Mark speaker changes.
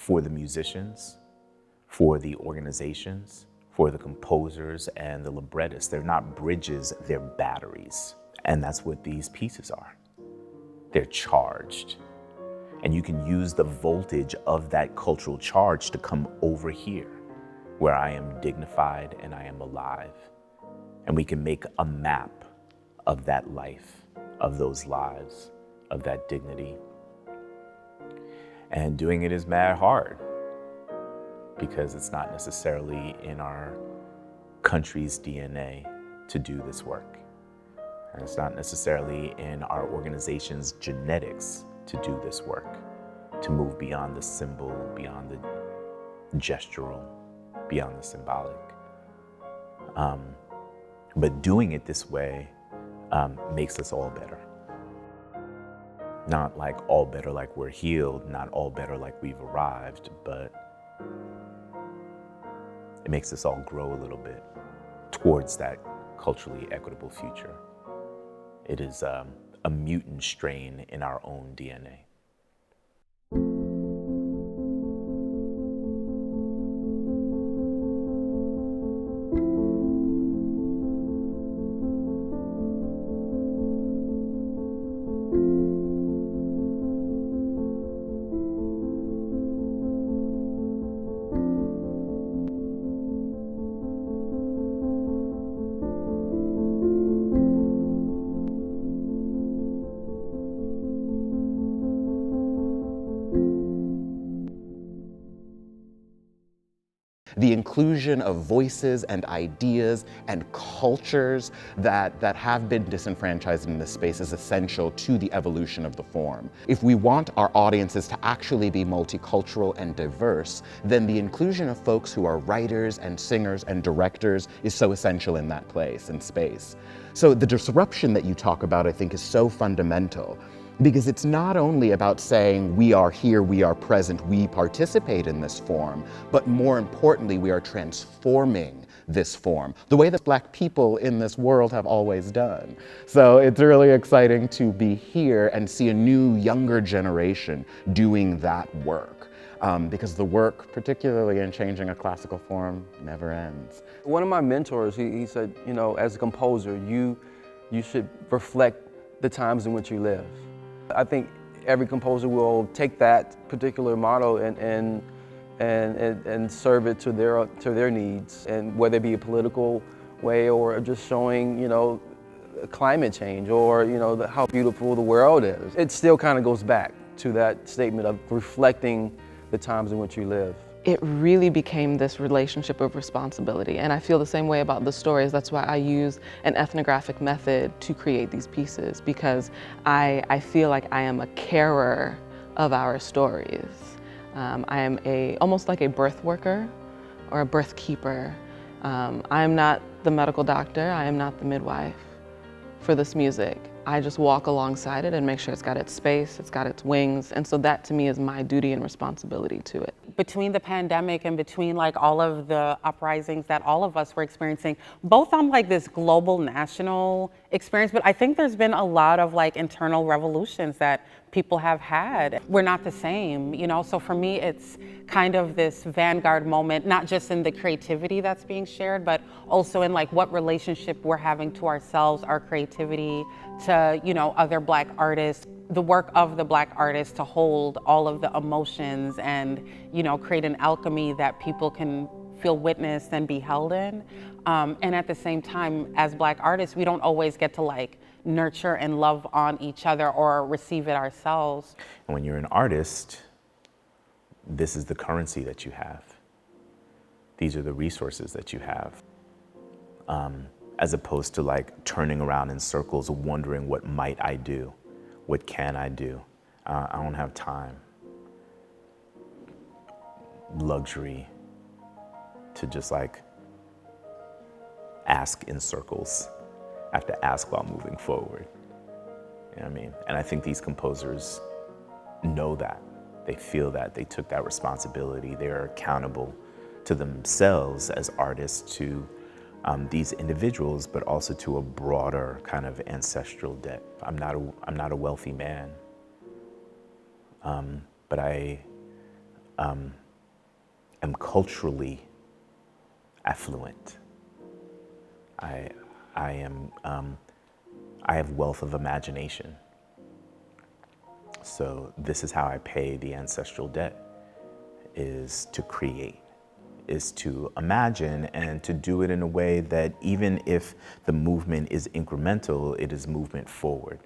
Speaker 1: for the musicians, for the organizations, for the composers and the librettists. They're not bridges, they're batteries. And that's what these pieces are. They're charged. And you can use the voltage of that cultural charge to come over here, where I am dignified and I am alive. And we can make a map of that life, of those lives, of that dignity. And doing it is mad hard, because it's not necessarily in our country's DNA to do this work. And it's not necessarily in our organization's genetics to do this work, to move beyond the symbol, beyond the gestural, beyond the symbolic. But doing it this way makes us all better. Not like all better like we're healed, not all better like we've arrived, but it makes us all grow a little bit towards that culturally equitable future. It is a mutant strain in our own DNA.
Speaker 2: The inclusion of voices and ideas and cultures that have been disenfranchised in this space is essential to the evolution of the form. If we want our audiences to actually be multicultural and diverse, then the inclusion of folks who are writers and singers and directors is so essential in that place and space. So the disruption that you talk about, I think, is so fundamental. Because it's not only about saying we are here, we are present, we participate in this form, but more importantly, we are transforming this form, the way that Black people in this world have always done. So it's really exciting to be here and see a new, younger generation doing that work. Because the work, particularly in changing a classical form, never ends.
Speaker 3: One of my mentors, he said, you know, as a composer, you should reflect the times in which you live. I think every composer will take that particular model and serve it to their needs, and whether it be a political way or just showing, you know, climate change or, you know, how beautiful the world is. It still kind of goes back to that statement of reflecting the times in which you live.
Speaker 4: It really became this relationship of responsibility, and I feel the same way about the stories. That's why I use an ethnographic method to create these pieces, because I feel like I am a carer of our stories. I am almost like a birth worker or a birth keeper. I am not the medical doctor, I am not the midwife for this music. I just walk alongside it and make sure it's got its space, it's got its wings, and so that to me is my duty and responsibility to it.
Speaker 5: Between the pandemic and between like all of the uprisings that all of us were experiencing, both on like this global national experience, but I think there's been a lot of like internal revolutions that people have had. We're not the same, you know, so for me it's kind of this vanguard moment, not just in the creativity that's being shared, but also in like what relationship we're having to ourselves, our creativity, to, you know, other Black artists, the work of the Black artists to hold all of the emotions and, you know, create an alchemy that people can feel witnessed and be held in. And at the same time, as Black artists, we don't always get to like nurture and love on each other or receive it ourselves.
Speaker 1: And when you're an artist, this is the currency that you have. These are the resources that you have. As opposed to like turning around in circles wondering what might I do? What can I do? I don't have time, luxury to just like ask in circles. I have to ask while moving forward. You know what I mean? And I think these composers know that. They feel that. They took that responsibility. They're accountable to themselves as artists, to these individuals, but also to a broader kind of ancestral debt. I'm not a wealthy man, but I am culturally affluent. I have wealth of imagination. So this is how I pay the ancestral debt, is to create, is to imagine, and to do it in a way that even if the movement is incremental, it is movement forward.